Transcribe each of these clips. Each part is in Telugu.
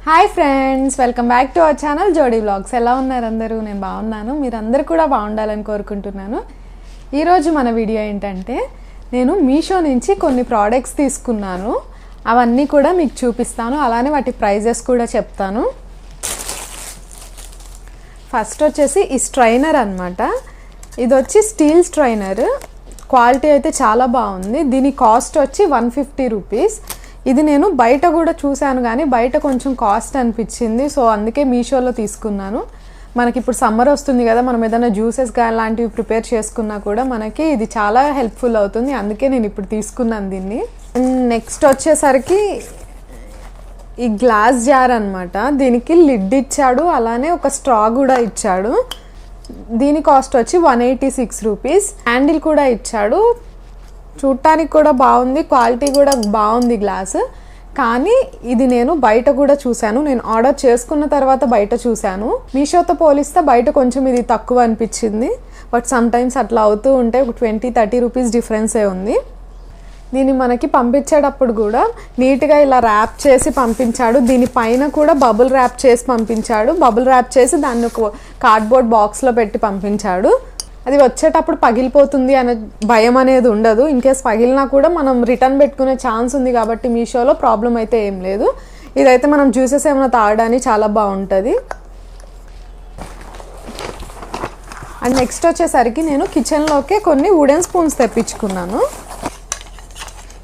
Hi friends, welcome back to our channel జోడీ వ్లాగ్స్. ఎలా ఉన్నారు అందరూ? నేను బాగున్నాను, మీరందరూ కూడా బాగుండాలని కోరుకుంటున్నాను. ఈరోజు మన వీడియో ఏంటంటే, నేను మీషో నుంచి కొన్ని ప్రోడక్ట్స్ తీసుకున్నాను. అవన్నీ కూడా మీకు చూపిస్తాను, అలానే వాటి ప్రైజెస్ కూడా చెప్తాను. ఫస్ట్ వచ్చేసి ఈ స్ట్రైనర్ అనమాట. ఇది వచ్చి స్టీల్ స్ట్రైనర్. క్వాలిటీ అయితే చాలా బాగుంది. దీని కాస్ట్ వచ్చి 150 రూపీస్. ఇది నేను బయట కూడా చూశాను, కానీ బయట కొంచెం కాస్ట్ అనిపించింది. సో అందుకే మీషోలో తీసుకున్నాను. మనకి ఇప్పుడు సమ్మర్ వస్తుంది కదా, మనం ఏదైనా జ్యూసెస్ కానీ లాంటివి ప్రిపేర్ చేసుకున్నా కూడా మనకి ఇది చాలా హెల్ప్ఫుల్ అవుతుంది. అందుకే నేను ఇప్పుడు తీసుకున్నాను దీన్ని. నెక్స్ట్ వచ్చేసరికి ఈ గ్లాస్ జార్ అనమాట. దీనికి లిడ్ ఇచ్చాడు, అలానే ఒక స్ట్రా కూడా ఇచ్చాడు. దీని కాస్ట్ వచ్చి 186 రూపీస్. హ్యాండిల్ కూడా ఇచ్చాడు. చూడటానికి కూడా బాగుంది, క్వాలిటీ కూడా బాగుంది గ్లాస్. కానీ ఇది నేను బయట కూడా చూశాను. నేను ఆర్డర్ చేసుకున్న తర్వాత బయట చూశాను. మీషోతో పోలిస్తే బయట కొంచెం ఇది తక్కువ అనిపించింది. బట్ సమ్టైమ్స్ అట్లా అవుతూ ఉంటే ఒక 20-30 రూపీస్ డిఫరెన్సే ఉంది. దీన్ని మనకి పంపించేటప్పుడు కూడా నీట్గా ఇలా ర్యాప్ చేసి పంపించాడు. దీనిపైన కూడా బబుల్ ర్యాప్ చేసి పంపించాడు. బబుల్ ర్యాప్ చేసి దాన్ని ఒక కార్డ్బోర్డ్ బాక్స్లో పెట్టి పంపించాడు. అది వచ్చేటప్పుడు పగిలిపోతుంది అనే భయం అనేది ఉండదు. ఇన్కేస్ పగిలినా కూడా మనం రిటర్న్ పెట్టుకునే ఛాన్స్ ఉంది కాబట్టి మీషోలో ప్రాబ్లం అయితే ఏం లేదు. ఇదైతే మనం జ్యూసెస్ ఏమైనా తాగడానికి చాలా బాగుంటుంది. అండ్ నెక్స్ట్ వచ్చేసరికి నేను కిచెన్లోకే కొన్ని వుడెన్ స్పూన్స్ తెప్పించుకున్నాను.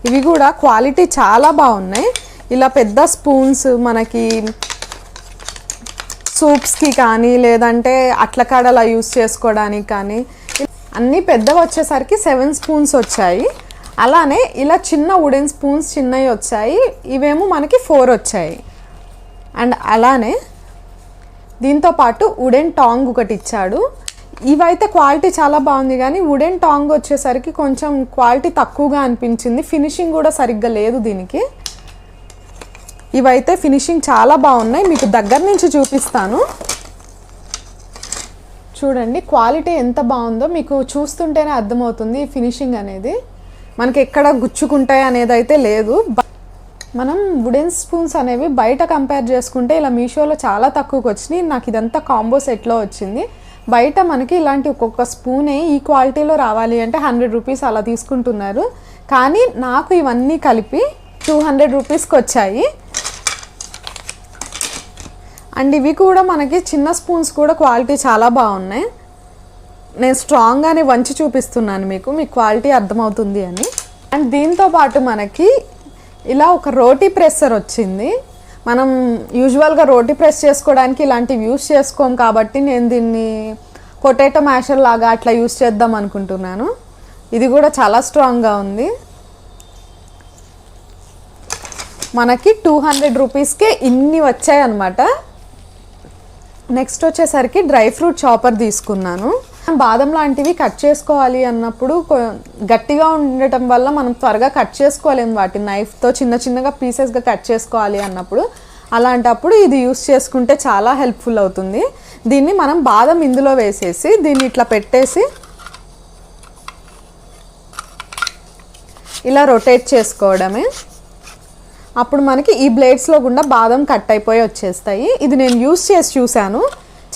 ఇవి కూడా క్వాలిటీ చాలా బాగున్నాయి. ఇలా పెద్ద స్పూన్స్ మనకి సూప్స్కి కానీ లేదంటే అట్లకాడలా యూస్ చేసుకోవడానికి కానీ అన్నీ పెద్దవి వచ్చేసరికి 7 స్పూన్స్ వచ్చాయి. అలానే ఇలా చిన్న వుడెన్ స్పూన్స్ చిన్నవి వచ్చాయి. ఇవేమో మనకి 4 వచ్చాయి. అండ్ అలానే దీంతోపాటు వుడెన్ టాంగ్ ఒకటి ఇచ్చాడు. ఇవైతే క్వాలిటీ చాలా బాగుంది, కానీ వుడెన్ టాంగ్ వచ్చేసరికి కొంచెం క్వాలిటీ తక్కువగా అనిపించింది. ఫినిషింగ్ కూడా సరిగ్గా లేదు దీనికి. ఇవైతే ఫినిషింగ్ చాలా బాగున్నాయి. మీకు దగ్గర నుంచి చూపిస్తాను. చూడండి క్వాలిటీ ఎంత బాగుందో మీకు చూస్తుంటేనే అర్థమవుతుంది. ఫినిషింగ్ అనేది మనకి ఎక్కడ గుచ్చుకుంటాయి అనేది అయితే లేదు. మనం వుడెన్ స్పూన్స్ అనేవి బయట కంపేర్ చేసుకుంటే ఇలా మీషోలో చాలా తక్కువకి వచ్చినాయి. నాకు ఇదంతా కాంబో సెట్లో వచ్చింది. బయట మనకి ఇలాంటి ఒక్కొక్క స్పూనే ఈ క్వాలిటీలో రావాలి అంటే 100 రూపీస్ అలా తీసుకుంటున్నారు. కానీ నాకు ఇవన్నీ కలిపి 200 రూపీస్కి వచ్చాయి. అండ్ ఇవి కూడా మనకి చిన్న స్పూన్స్ కూడా క్వాలిటీ చాలా బాగున్నాయి. నేను స్ట్రాంగ్గానే వంచి చూపిస్తున్నాను మీకు క్వాలిటీ అర్థమవుతుంది అని. అండ్ దీంతో పాటు మనకి ఇలా ఒక రోటీ ప్రెస్సర్ వచ్చింది. మనం యూజువల్గా రోటీ ప్రెస్ చేసుకోవడానికి ఇలాంటివి యూస్ చేసుకోం కాబట్టి నేను దీన్ని పొటాటో మ్యాషర్ లాగా అట్లా యూస్ చేద్దాం అనుకుంటున్నాను. ఇది కూడా చాలా స్ట్రాంగ్గా ఉంది. మనకి 200 రూపీస్కే ఇన్ని వచ్చాయి అన్నమాట. నెక్స్ట్ వచ్చేసరికి డ్రై ఫ్రూట్ చాపర్ తీసుకున్నాను. బాదం లాంటివి కట్ చేసుకోవాలి అన్నప్పుడు గట్టిగా ఉండటం వల్ల మనం త్వరగా కట్ చేసుకోలేము. వాటి నైఫ్తో చిన్న చిన్నగా పీసెస్గా కట్ చేసుకోవాలి అన్నప్పుడు, అలాంటప్పుడు ఇది యూస్ చేసుకుంటే చాలా హెల్ప్ఫుల్ అవుతుంది. దీన్ని మనం బాదం ఇందులో వేసేసి దీన్ని ఇట్లా పెట్టేసి ఇలా రొటేట్ చేసుకోవడమే. అప్పుడు మనకి ఈ బ్లేడ్స్లో గుండా బాదం కట్ అయిపోయి వచ్చేస్తాయి. ఇది నేను యూస్ చేసి చూశాను,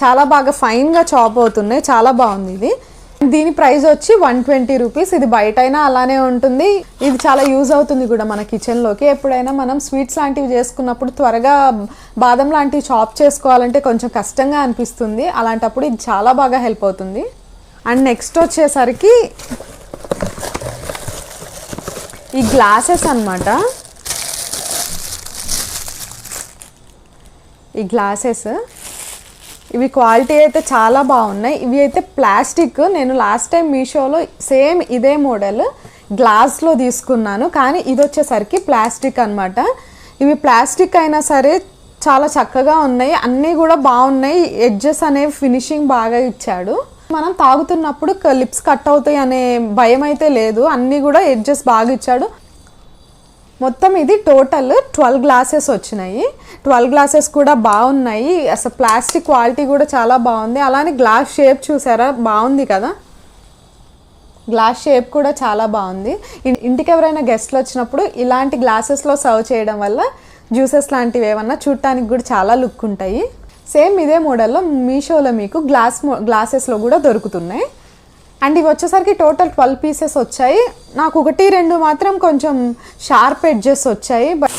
చాలా బాగా ఫైన్గా చాప్ అవుతున్నాయి. చాలా బాగుంది ఇది. దీని ప్రైస్ వచ్చి 120 రూపీస్. ఇది బయట అయినా అలానే ఉంటుంది. ఇది చాలా యూజ్ అవుతుంది కూడా మన కిచెన్లోకి. ఎప్పుడైనా మనం స్వీట్స్ లాంటివి చేసుకున్నప్పుడు త్వరగా బాదం లాంటివి చాప్ చేసుకోవాలంటే కొంచెం కష్టంగా అనిపిస్తుంది. అలాంటప్పుడు ఇది చాలా బాగా హెల్ప్ అవుతుంది. అండ్ నెక్స్ట్ వచ్చేసరికి ఈ గ్లాసెస్ అన్నమాట. ఈ గ్లాసెస్ ఇవి క్వాలిటీ అయితే చాలా బాగున్నాయి. ఇవి అయితే ప్లాస్టిక్. నేను లాస్ట్ టైం మీషోలో సేమ్ ఇదే మోడల్ గ్లాస్లో తీసుకున్నాను, కానీ ఇది వచ్చేసరికి ప్లాస్టిక్ అనమాట. ఇవి ప్లాస్టిక్ అయినా సరే చాలా చక్కగా ఉన్నాయి. అన్నీ కూడా బాగున్నాయి. ఎడ్జెస్ అనేవి ఫినిషింగ్ బాగా ఇచ్చాడు. మనం తాగుతున్నప్పుడు లిప్స్ కట్ అవుతాయి అనే భయం అయితే లేదు. అన్నీ కూడా ఎడ్జెస్ బాగా ఇచ్చాడు. మొత్తం ఇది టోటల్ 12 గ్లాసెస్ వచ్చినాయి. 12 గ్లాసెస్ కూడా బాగున్నాయి. అసలు ప్లాస్టిక్ క్వాలిటీ కూడా చాలా బాగుంది. అలానే గ్లాస్ షేప్ చూసారా, బాగుంది కదా. గ్లాస్ షేప్ కూడా చాలా బాగుంది. ఇంటికి ఎవరైనా గెస్ట్లు వచ్చినప్పుడు ఇలాంటి గ్లాసెస్లో సర్వ్ చేయడం వల్ల జ్యూసెస్ లాంటివి ఏమన్నా చూడటానికి కూడా చాలా లుక్ ఉంటాయి. సేమ్ ఇదే మోడల్లో మీషోలో మీకు గ్లాసెస్లో కూడా దొరుకుతున్నాయి. అండ్ ఇవి వచ్చేసరికి టోటల్ 12 పీసెస్ వచ్చాయి. నాకు 1-2 మాత్రం కొంచెం షార్ప్ ఎడ్జెస్ వచ్చాయి. బట్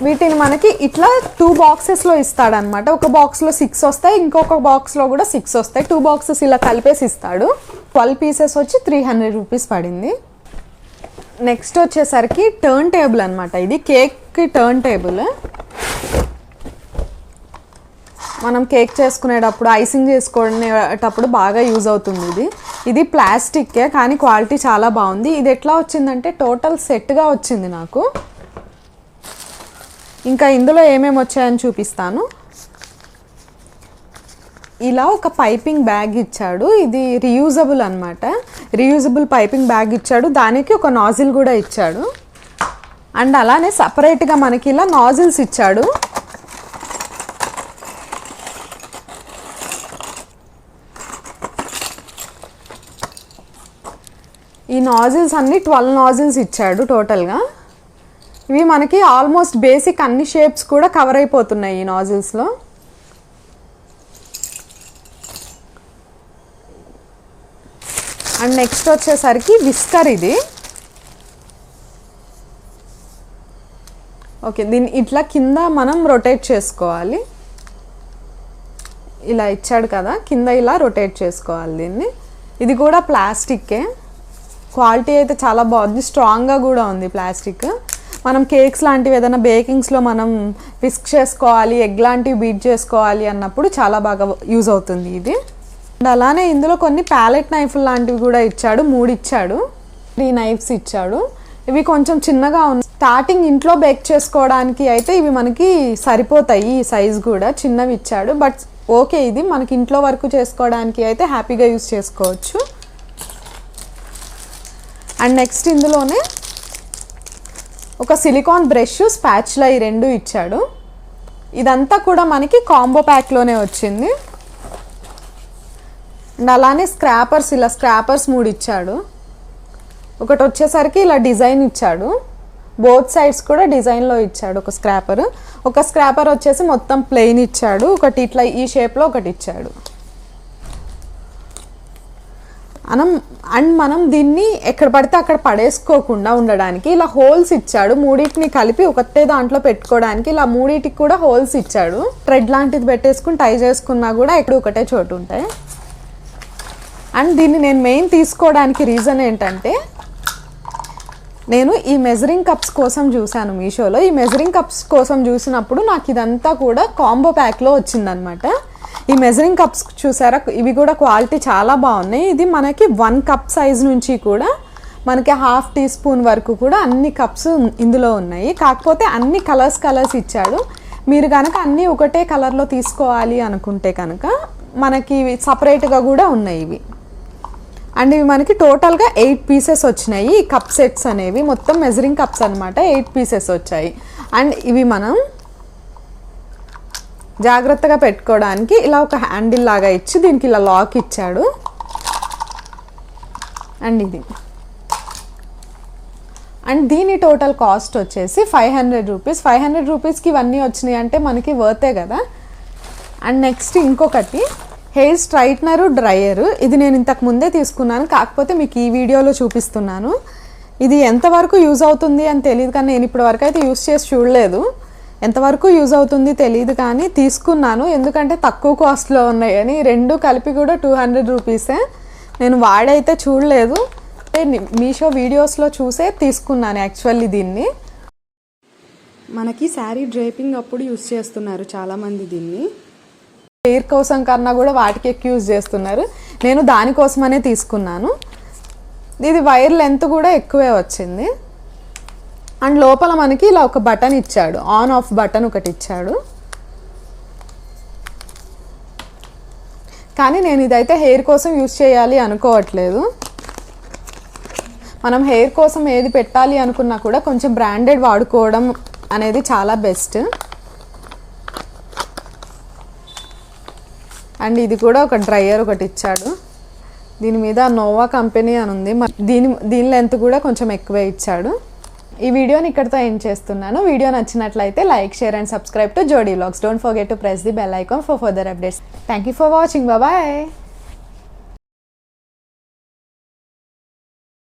వీటిని మనకి ఇట్లా 2 బాక్సెస్లో ఇస్తాడనమాట. ఒక బాక్స్లో 6 వస్తాయి, ఇంకొక బాక్స్లో కూడా 6 వస్తాయి. 2 బాక్సెస్ ఇలా కలిపేసి ఇస్తాడు. 12 పీసెస్ వచ్చి 300 రూపీస్ పడింది. నెక్స్ట్ వచ్చేసరికి టర్న్ టేబుల్ అనమాట. ఇది కేక్కి టర్న్ టేబుల్. మనం కేక్ చేసుకునేటప్పుడు, ఐసింగ్ చేసుకునేటప్పుడు బాగా యూజ్ అవుతుంది. ఇది ప్లాస్టిక్కే కానీ క్వాలిటీ చాలా బాగుంది. ఇది ఎట్లా వచ్చిందంటే టోటల్ సెట్గా వచ్చింది నాకు. ఇంకా ఇందులో ఏమేమి వచ్చాయని చూపిస్తాను. ఇలా ఒక పైపింగ్ బ్యాగ్ ఇచ్చాడు. ఇది రీయూజబుల్ అనమాట. రీయూజబుల్ పైపింగ్ బ్యాగ్ ఇచ్చాడు. దానికి ఒక నాజిల్ కూడా ఇచ్చాడు. అండ్ అలానే సపరేట్గా మనకి ఇలా నాజిల్స్ ఇచ్చాడు. ఈ నాజిల్స్ అన్నీ 12 నాజిల్స్ ఇచ్చాడు టోటల్గా. ఇవి మనకి ఆల్మోస్ట్ బేసిక్ అన్ని షేప్స్ కూడా కవర్ అయిపోతున్నాయి ఈ నాజిల్స్లో. అండ్ నెక్స్ట్ వచ్చేసరికి విస్కర్. ఇది ఓకే, దీన్ని ఇట్లా కింద మనం రొటేట్ చేసుకోవాలి. ఇలా ఇచ్చాడు కదా, కింద ఇలా రొటేట్ చేసుకోవాలి దీన్ని. ఇది కూడా ప్లాస్టిక్కే. క్వాలిటీ అయితే చాలా బాగుంది, స్ట్రాంగ్గా కూడా ఉంది ప్లాస్టిక్. మనం కేక్స్ లాంటివి ఏదైనా బేకింగ్స్లో మనం విస్క్ చేసుకోవాలి, ఎగ్ లాంటివి బీట్ చేసుకోవాలి అన్నప్పుడు చాలా బాగా యూజ్ అవుతుంది ఇది. అండ్ అలానే ఇందులో కొన్ని ప్యాలెట్ నైఫ్లు లాంటివి కూడా ఇచ్చాడు. 3 ఇచ్చాడు. 3 నైఫ్స్ ఇచ్చాడు. ఇవి కొంచెం చిన్నగా ఉన్నాయి. స్టార్టింగ్ ఇంట్లో బేక్ చేసుకోవడానికి అయితే ఇవి మనకి సరిపోతాయి. ఈ సైజ్ కూడా చిన్నవి ఇచ్చాడు. బట్ ఓకే, ఇది మనకి ఇంట్లో వరకు చేసుకోవడానికి అయితే హ్యాపీగా యూజ్ చేసుకోవచ్చు. అండ్ నెక్స్ట్ ఇందులోనే ఒక సిలికాన్ బ్రష్, స్పాచులా, ఈ 2 ఇచ్చాడు. ఇదంతా కూడా మనకి కాంబో ప్యాక్లోనే వచ్చింది. అండ్ అలానే స్క్రాపర్స్, ఇలా స్క్రాపర్స్ 3 ఇచ్చాడు. ఒకటి వచ్చేసరికి ఇలా డిజైన్ ఇచ్చాడు. బోత్ సైడ్స్ కూడా డిజైన్లో ఇచ్చాడు ఒక స్క్రాపర్. ఒక స్క్రాపర్ వచ్చేసి మొత్తం ప్లెయిన్ ఇచ్చాడు. ఒకటి ఇట్లా ఈ షేప్లో ఒకటి ఇచ్చాడు. మనం దీన్ని ఎక్కడ పడితే అక్కడ పడేసుకోకుండా ఉండడానికి ఇలా హోల్స్ ఇచ్చాడు. 3టిని కలిపి ఒకటే దాంట్లో పెట్టుకోవడానికి ఇలా 3టికి కూడా హోల్స్ ఇచ్చాడు. థ్రెడ్ లాంటిది పెట్టేసుకుని టై చేసుకున్నా కూడా ఎక్కడ ఒకటే చోటు ఉంటాయి. అండ్ దీన్ని నేను మెయిన్ తీసుకోవడానికి రీజన్ ఏంటంటే, నేను ఈ మెజరింగ్ కప్స్ కోసం చూశాను మీషోలో. ఈ మెజరింగ్ కప్స్ కోసం చూసినప్పుడు నాకు ఇదంతా కూడా కాంబో ప్యాక్లో వచ్చిందనమాట. ఈ మెజరింగ్ కప్స్ చూసారా, ఇవి కూడా క్వాలిటీ చాలా బాగున్నాయి. ఇది మనకి 1 కప్ సైజ్ నుంచి కూడా మనకి 1/2 టీ స్పూన్ వరకు కూడా అన్ని కప్స్ ఇందులో ఉన్నాయి. కాకపోతే అన్ని కలర్స్ ఇచ్చాడు. మీరు కనుక అన్నీ ఒకటే కలర్లో తీసుకోవాలి అనుకుంటే కనుక మనకి సపరేట్గా కూడా ఉన్నాయి ఇవి. అండ్ ఇవి మనకి టోటల్గా 8 పీసెస్ వచ్చినాయి. ఈ కప్ సెట్స్ అనేవి మొత్తం మెజరింగ్ కప్స్ అనమాట. 8 పీసెస్ వచ్చాయి. అండ్ ఇవి మనం జాగ్రత్తగా పెట్టుకోవడానికి ఇలా ఒక హ్యాండిల్ లాగా ఇచ్చి దీనికి ఇలా లాక్ ఇచ్చాడు. అండ్ ఇది అండ్ దీని టోటల్ కాస్ట్ వచ్చేసి 500 రూపీస్. 500 రూపీస్కి ఇవన్నీ వచ్చినాయి అంటే మనకి వర్తే కదా. అండ్ నెక్స్ట్ ఇంకొకటి హెయిర్ స్ట్రైట్నరు, డ్రైయరు. ఇది నేను ఇంతకు ముందే తీసుకున్నాను, కాకపోతే మీకు ఈ వీడియోలో చూపిస్తున్నాను. ఇది ఎంతవరకు యూజ్ అవుతుంది అని తెలియదు కానీ నేను ఇప్పటి వరకు అయితే యూజ్ చేసి చూడలేదు. ఎంతవరకు యూజ్ అవుతుంది తెలియదు కానీ తీసుకున్నాను, ఎందుకంటే తక్కువ కాస్ట్లో ఉన్నాయని. 2 కలిపి కూడా 200 రూపీసే. నేను వాడైతే చూడలేదు, మీషో వీడియోస్లో చూసే తీసుకున్నాను యాక్చువల్లీ. దీన్ని మనకి శారీ డ్రేపింగ్ అప్పుడు యూజ్ చేస్తున్నారు చాలామంది. దీన్ని హెయిర్ కోసం కన్నా కూడా వాటికి ఎక్కువ యూజ్ చేస్తున్నారు. నేను దానికోసమనే తీసుకున్నాను. ఇది వైర్ లెంత్ కూడా ఎక్కువే వచ్చింది. అండ్ లోపల మనకి ఇలా ఒక బటన్ ఇచ్చాడు, ఆన్ ఆఫ్ బటన్ ఒకటి ఇచ్చాడు. కానీ నేను ఇదైతే హెయిర్ కోసం యూజ్ చేయాలి అనుకోవట్లేదు. మనం హెయిర్ కోసం ఏది పెట్టాలి అనుకున్నా కూడా కొంచెం బ్రాండెడ్ వాడుకోవడం అనేది చాలా బెస్ట్. అండ్ ఇది కూడా ఒక డ్రైయర్ ఒకటి ఇచ్చాడు. దీని మీద నోవా కంపెనీ అని ఉంది. దీని లెంత్ కూడా కొంచెం ఎక్కువే ఇచ్చాడు. ఈ వీడియోని ఇక్కడితో ఎండ్ చేస్తున్నాను. వీడియో నచ్చినట్లయితే like, share and subscribe to Jodi vlogs. Don't forget to press the bell icon for further updates. Thank you for watching. Bye.